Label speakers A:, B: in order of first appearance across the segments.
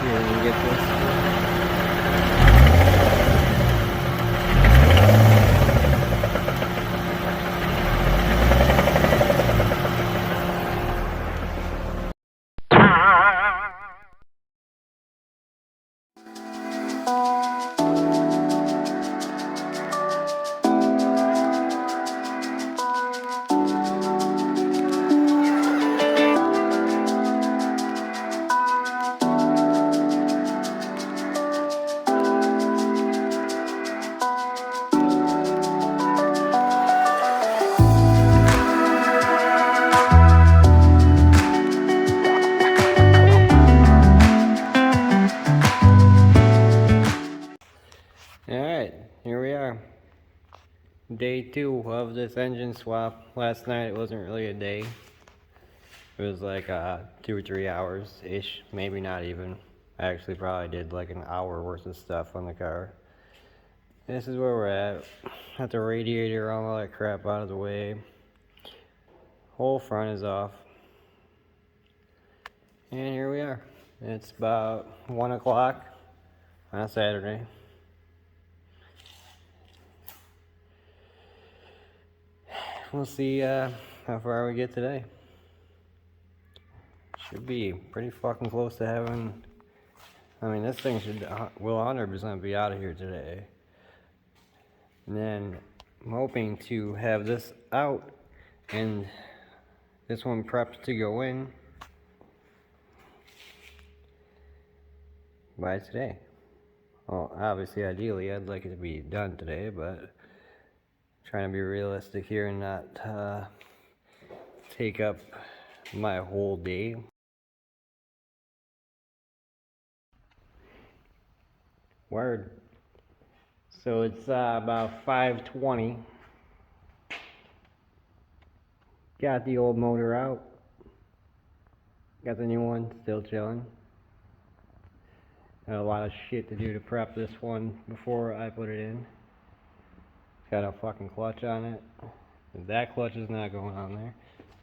A: here when we get this. Alright, here we are. Day 2 of this engine swap. Last night it wasn't really a day. It was like 2 or 3 hours-ish, maybe not even. I actually probably did like an hour worth of stuff on the car. This is where we're at. Got the radiator, all that crap out of the way. Whole front is off. And here we are. It's about 1 o'clock on a Saturday. We'll see how far we get today. Should be pretty fucking close to having... I mean, this thing will 100% be out of here today. And then I'm hoping to have this out and this one prepped to go in by today. Well, obviously, ideally, I'd like it to be done today, but trying to be realistic here and not take up my whole day. Word. So it's about 5:20. Got the old motor out. Got the new one still chilling. Got a lot of shit to do to prep this one before I put it in. Got a fucking clutch on it. That clutch is not going on there.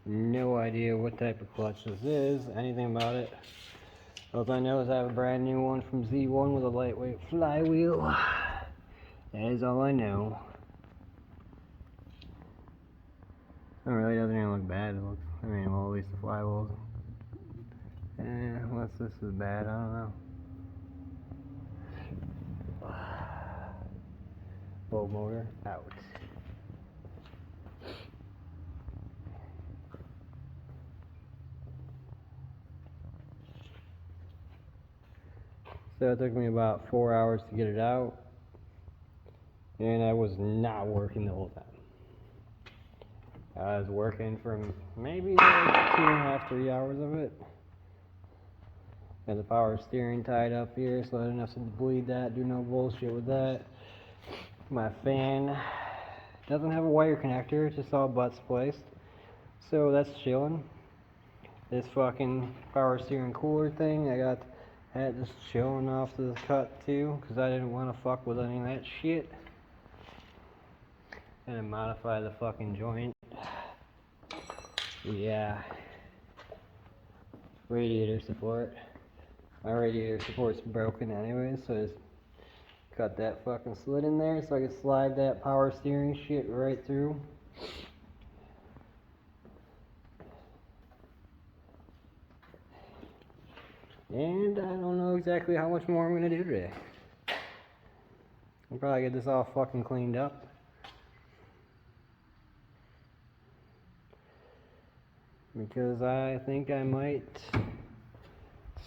A: No idea what type of clutch this is, anything about it. All I know is I have a brand new one from Z1 with a lightweight flywheel. That is all I know. It really doesn't even look bad. It looks, I mean, well, at least the flywheels. Unless this is bad, I don't know. Boat motor out. So it took me about 4 hours to get it out, and I was not working the whole time. I was working for maybe like 2.5, 3 hours of it. Got the power steering tied up here, so I didn't have to bleed that, do no bullshit with that. My fan doesn't have a wire connector, it's just all butts placed. So that's chilling. This fucking power steering cooler thing, I got that just chilling off the cut too, because I didn't want to fuck with any of that shit. And then modify the fucking joint. Yeah. Radiator support. My radiator support's broken anyway, so I just cut that fucking slit in there so I can slide that power steering shit right through. And I don't know exactly how much more I'm gonna do today. I'll probably get this all fucking cleaned up. Because I think I might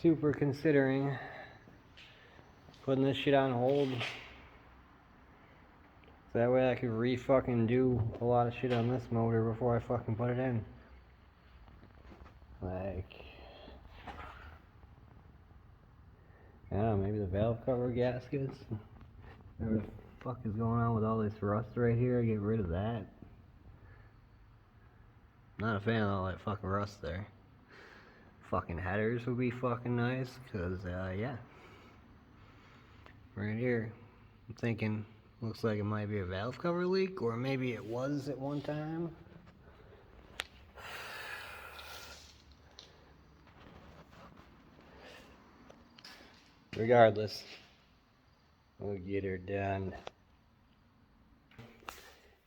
A: super considering putting this shit on hold. So that way I could re-fucking do a lot of shit on this motor before I fucking put it in. Like, I don't know, maybe the valve cover gaskets. What the fuck is going on with all this rust right here? Get rid of that. Not a fan of all that fucking rust there. Fucking headers would be fucking nice, cause yeah. Right here, I'm thinking, looks like it might be a valve cover leak, or maybe it was at one time. regardless, we'll get her done.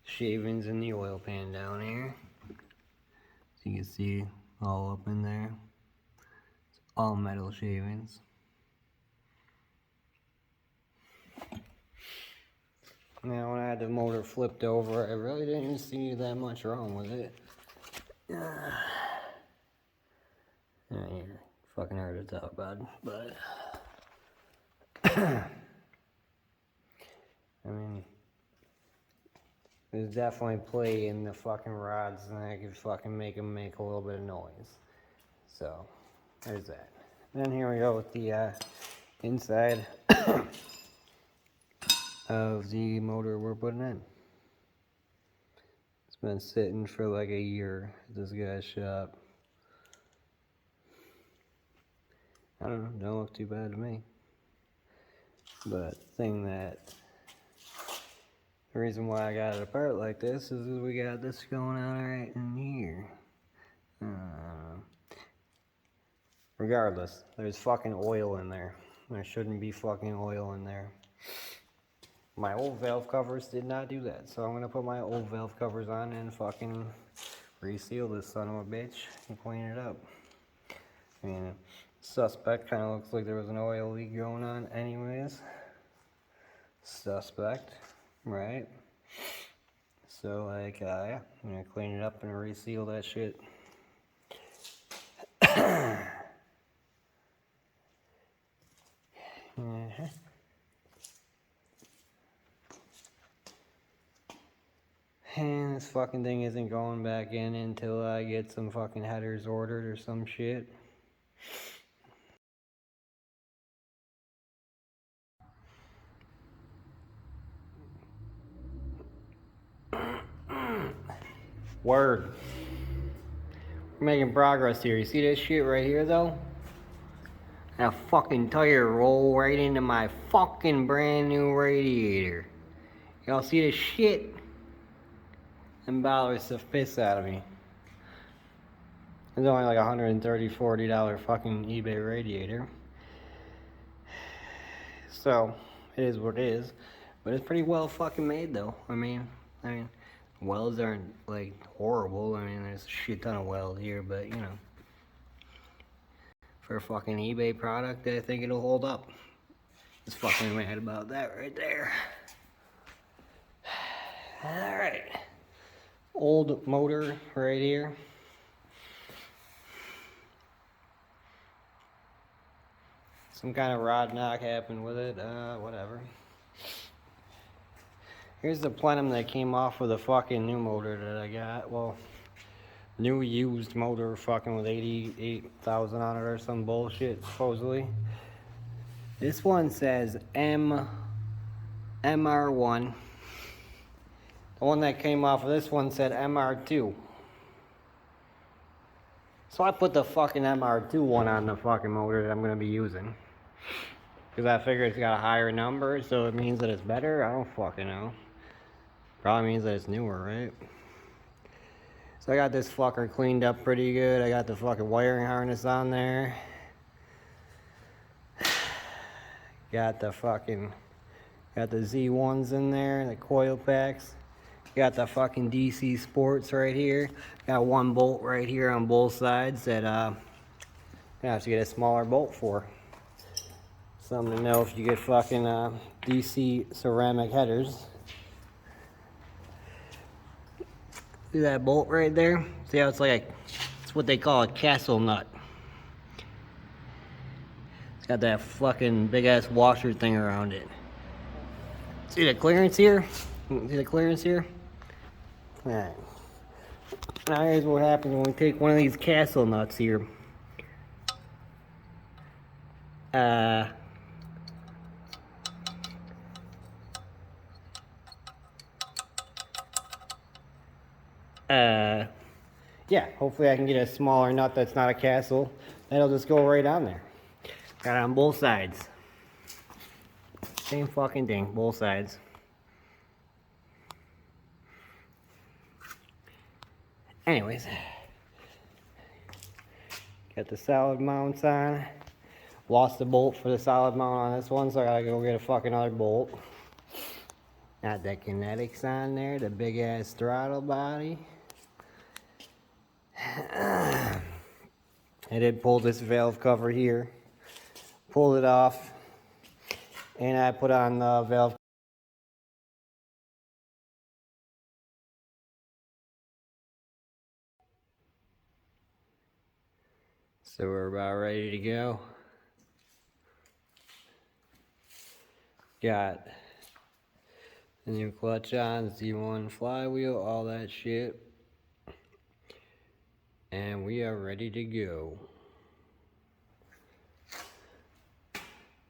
A: Shavings in the oil pan down here. So you can see all up in there. It's all metal shavings. Now when I had the motor flipped over, I really didn't see that much wrong with it. Yeah, fucking hard to talk about, but I mean, there's definitely play in the fucking rods, and I could fucking make them make a little bit of noise. So, there's that. Then here we go with the inside of the motor we're putting in. It's been sitting for like a year at this guy's shop. I don't know, don't look too bad to me. But the reason why I got it apart like this is we got this going on right in here. Regardless, there's fucking oil in there. There shouldn't be fucking oil in there. My old valve covers did not do that, so I'm gonna put my old valve covers on and fucking reseal this son of a bitch and clean it up. I mean, suspect kind of looks like there was an oil leak going on anyways. Suspect, right? So like, yeah, I'm gonna clean it up and reseal that shit. And this fucking thing isn't going back in until I get some fucking headers ordered or some shit. Word. We're making progress here. You see this shit right here though? That fucking tire roll right into my fucking brand new radiator. Y'all see this shit? Them bothers the piss out of me. It's only like $130, $40 fucking eBay radiator. So, it is what it is. But it's pretty well fucking made though. I mean, welds aren't like horrible. I mean, there's a shit ton of weld here, but you know. For a fucking eBay product, I think it'll hold up. Just fucking mad about that right there. Alright. Old motor right here. Some kind of rod knock happened with it, whatever. Here's the plenum that came off with the fucking new motor that I got. Well, new used motor fucking with 88,000 on it or some bullshit, supposedly. This one says MR1. The one that came off of this one said MR2. So I put the fucking MR2 one on the fucking motor that I'm going to be using. Because I figure it's got a higher number, so it means that it's better? I don't fucking know. Probably means that it's newer, right? So I got this fucker cleaned up pretty good. I got the fucking wiring harness on there. Got the Z1s in there, the coil packs. Got the fucking DC Sports right here. Got one bolt right here on both sides that I have to get a smaller bolt for. Something to know if you get fucking DC ceramic headers. See that bolt right there? See how it's like it's what they call a castle nut. It's got that fucking big ass washer thing around it. See the clearance here? See the clearance here? Alright. Now here's what happens when we take one of these castle nuts here. Yeah, hopefully I can get a smaller nut that's not a castle. That'll just go right on there. Got it on both sides. Same fucking thing, both sides. Anyways, got the solid mounts on. Lost the bolt for the solid mount on this one, so I gotta go get a fucking other bolt. Got the kinetics on there, the big ass throttle body. I did pull this valve cover here, pulled it off, and I put on the valve. So we're about ready to go. Got the new clutch on, Z1 flywheel, all that shit. And we are ready to go.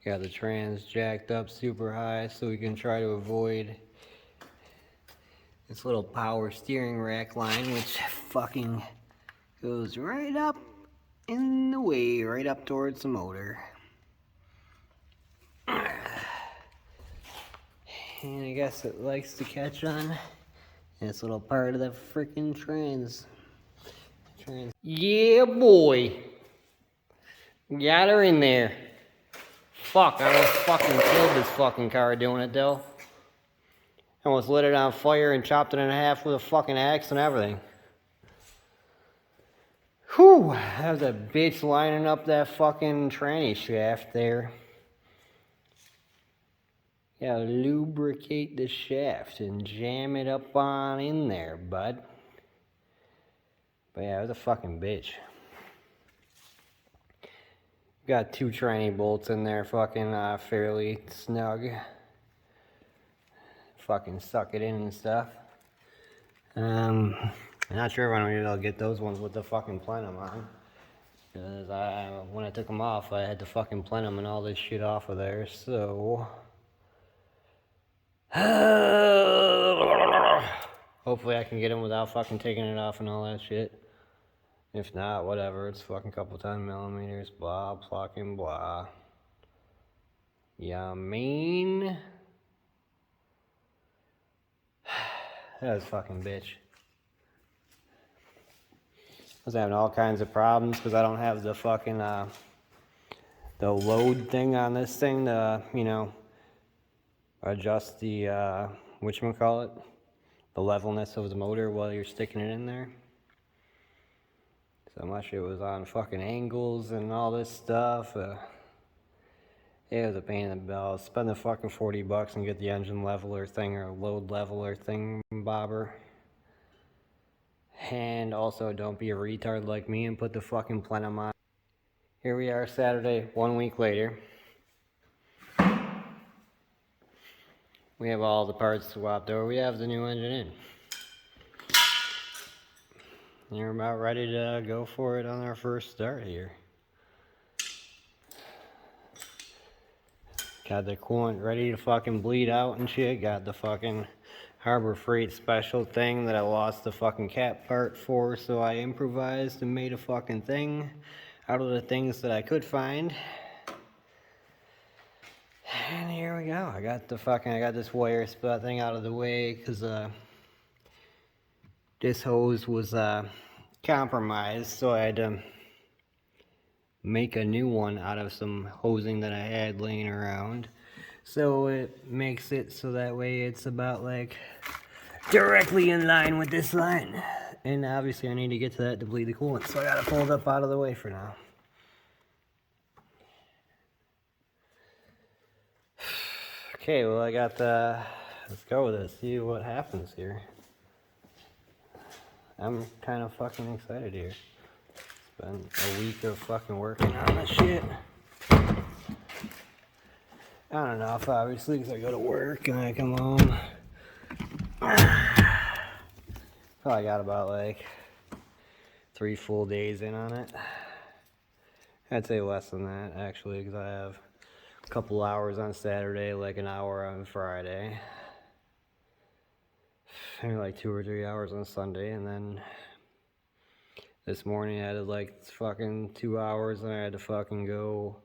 A: Got the trans jacked up super high so we can try to avoid this little power steering rack line, which fucking goes right up in the way, right up towards the motor. And I guess it likes to catch on this little part of the freaking trans. Yeah, boy. Got her in there. Fuck, I almost fucking killed this fucking car doing it though. I almost lit it on fire and chopped it in half with a fucking axe and everything. Whew, that was a bitch lining up that fucking tranny shaft there. Gotta lubricate the shaft and jam it up on in there, bud. But yeah, it was a fucking bitch. Got 2 tranny bolts in there, fucking fairly snug. Fucking suck it in and stuff. I'm not sure when I'll get those ones with the fucking plenum on. Because when I took them off, I had to fucking plenum and all this shit off of there, so... Hopefully I can get them without fucking taking it off and all that shit. If not, whatever, it's fucking couple 10 millimeters, blah, fucking blah. Yeah, mean? That was fucking bitch. I was having all kinds of problems because I don't have the fucking, the load thing on this thing to, you know, adjust the, whatchamacallit, the levelness of the motor while you're sticking it in there. So much it was on fucking angles and all this stuff. It was a pain in the bell. Spend the fucking $40 and get the engine leveler thing or load leveler thing bobber. And also don't be a retard like me and put the fucking plenum on. Here we are Saturday, 1 week later. We have all the parts swapped over. We have the new engine in. And we're about ready to go for it on our first start here. Got the coolant ready to fucking bleed out and shit. Got the fucking Harbor Freight special thing that I lost the fucking cap part for, so I improvised and made a fucking thing out of the things that I could find. And here we go. I got this wire split thing out of the way because this hose was compromised, so I had to make a new one out of some hosing that I had laying around. So it makes it so that way it's about like directly in line with this line. And obviously I need to get to that to bleed the coolant, so I gotta pull it up out of the way for now. Okay, well I got the, let's go with it, see what happens here. I'm kind of fucking excited here. It's been a week of fucking working on this shit. I don't know if obviously because I go to work and I come home. Probably got about like 3 full days in on it. I'd say less than that actually because I have a couple hours on Saturday, like an hour on Friday. Maybe like 2 or 3 hours on Sunday, and then this morning I had like fucking 2 hours and I had to fucking go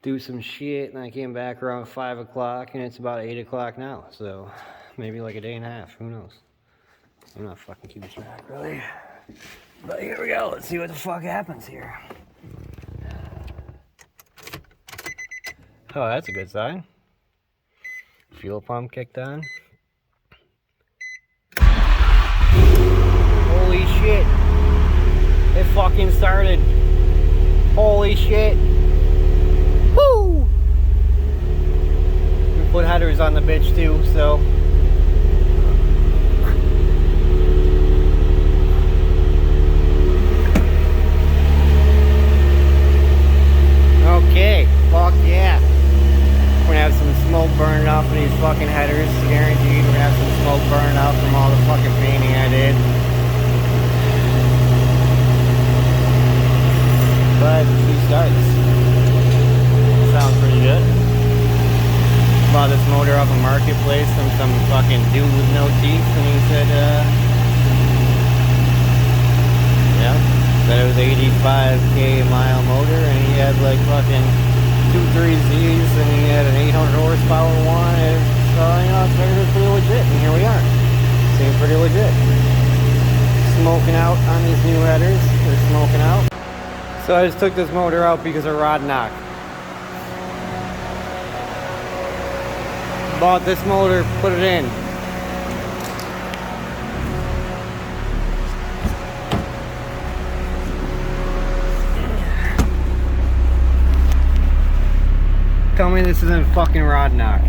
A: do some shit, and I came back around 5 o'clock and it's about 8 o'clock now, so maybe like a day and a half, who knows. I'm not fucking keeping track really. But here we go, let's see what the fuck happens here. Oh, that's a good sign. Fuel pump kicked on. Holy shit. It fucking started. Holy shit. Woo! We put headers on the bitch too, so. Okay, fuck yeah. We're gonna have some smoke burning off of these fucking headers. Guaranteed we're gonna have some smoke burning out from all the fucking painting I did. But she starts. Sounds pretty good. Bought this motor off a marketplace from some fucking dude with no teeth, and he said, yeah, said it was 85k mile motor, and he had like fucking 2.3Zs, and he had an 800 horsepower one, and so, you know, I figured it was pretty legit, and here we are. Seems pretty legit. Smoking out on these new headers. They're smoking out. So I just took this motor out because of rod knock. Bought this motor, put it in. Tell me this isn't fucking rod knock.